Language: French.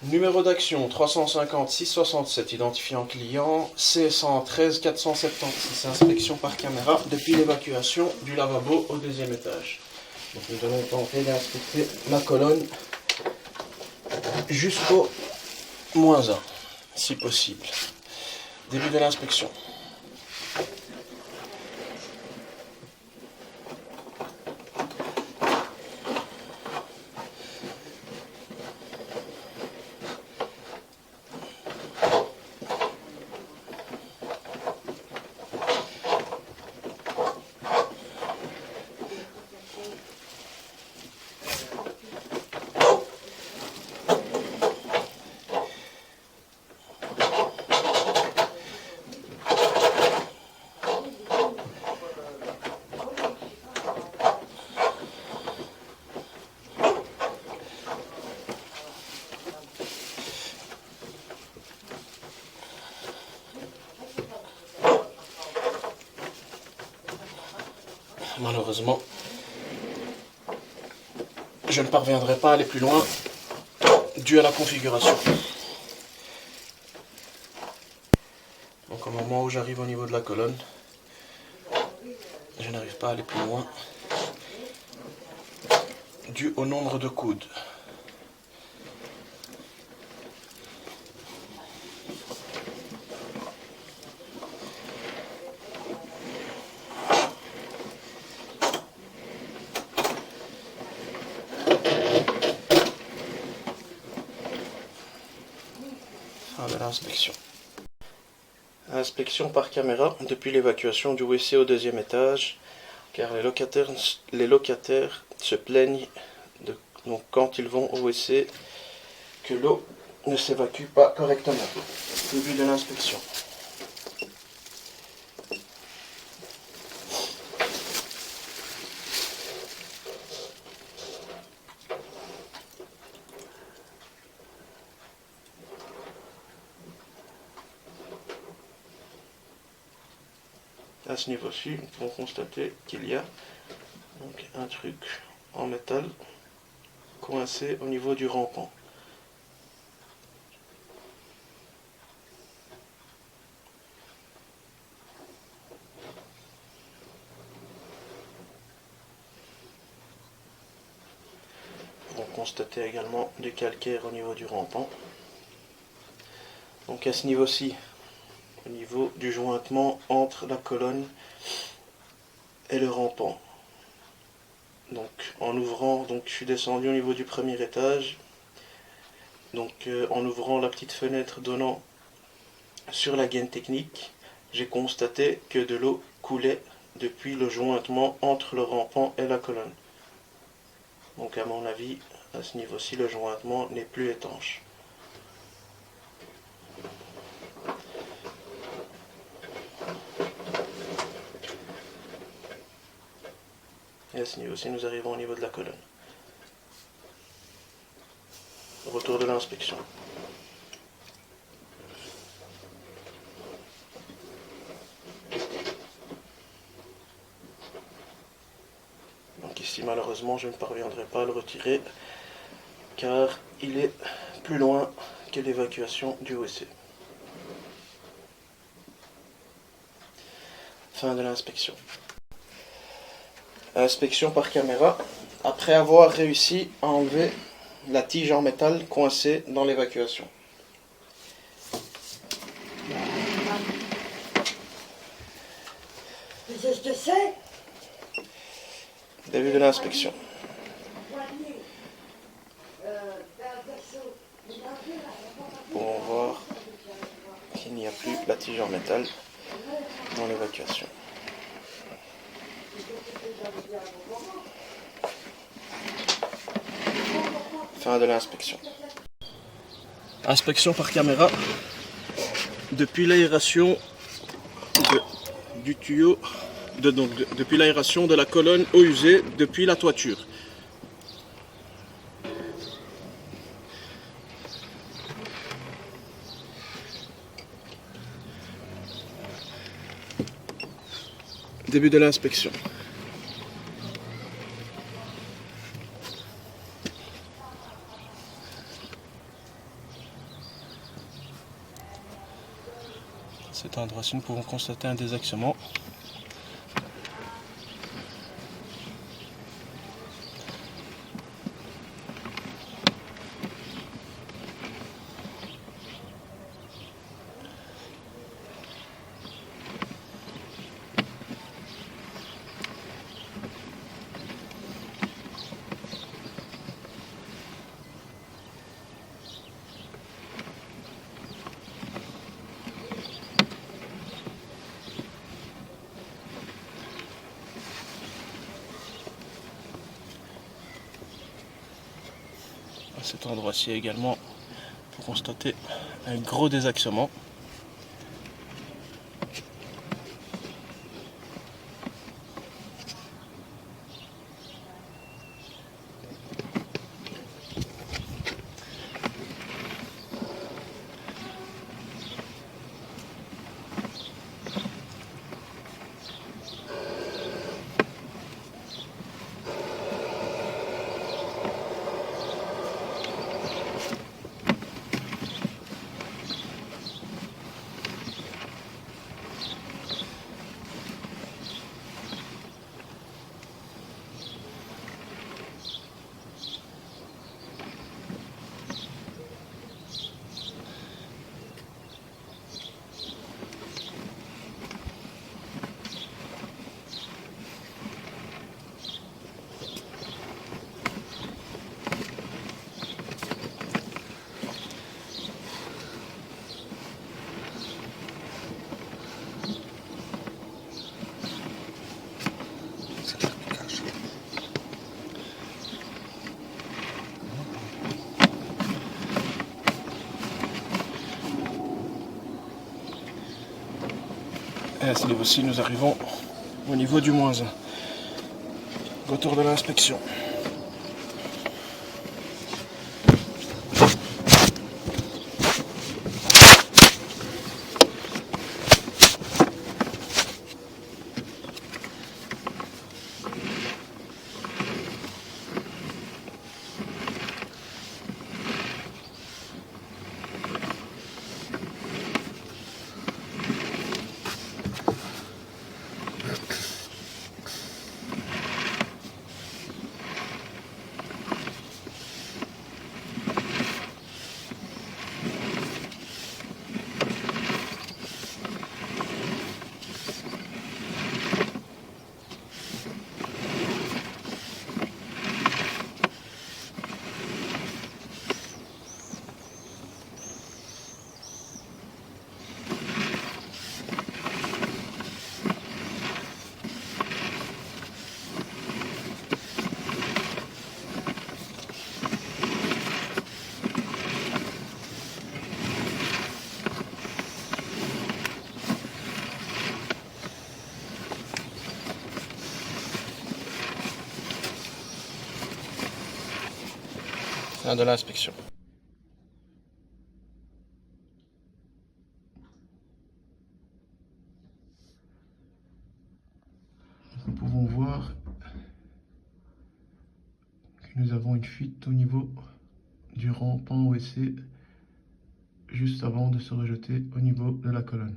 Numéro d'action 350 667, identifiant client C113 476, inspection par caméra depuis l'évacuation du lavabo au deuxième étage. Donc nous allons tenter d'inspecter la colonne jusqu'au -1, si possible. Début de l'inspection. Malheureusement, je ne parviendrai pas à aller plus loin dû à la configuration. Donc au moment où j'arrive au niveau de la colonne, je n'arrive pas à aller plus loin dû au nombre de coudes. Fin de l'inspection. Inspection par caméra depuis l'évacuation du WC au deuxième étage, car les locataires se plaignent donc quand ils vont au WC que l'eau ne s'évacue pas correctement. Début de l'inspection. À ce niveau-ci, nous pouvons constater qu'il y a donc un truc en métal coincé au niveau du rampant. On constate également du calcaire au niveau du rampant. Donc à ce niveau-ci, au niveau du jointement entre la colonne et le rampant. Donc en ouvrant, je suis descendu au niveau du premier étage. Donc en ouvrant la petite fenêtre donnant sur la gaine technique, j'ai constaté que de l'eau coulait depuis le jointement entre le rampant et la colonne. Donc à mon avis, à ce niveau-ci, le jointement n'est plus étanche. Et à ce niveau-ci, nous arrivons au niveau de la colonne. Retour de l'inspection. Donc ici, malheureusement, je ne parviendrai pas à le retirer, car il est plus loin que l'évacuation du WC. Fin de l'inspection. Inspection par caméra. Après avoir réussi à enlever la tige en métal coincée dans l'évacuation. Tu sais ce que c'est? Début de l'inspection. Pour voir qu'il n'y a plus la tige en métal dans l'évacuation. Fin de l'inspection. Inspection par caméra depuis l'aération du tuyau, depuis l'aération de la colonne eau usée depuis la toiture. Début de l'inspection. cet endroit-ci, nous pouvons constater un désaxement. À cet endroit-ci également, pour constater un gros désaxement. Et à ce niveau-ci, nous arrivons au niveau du -1. Retour de l'inspection. Fin de l'inspection. Nous pouvons voir que nous avons une fuite au niveau du rampant OSC juste avant de se rejeter au niveau de la colonne.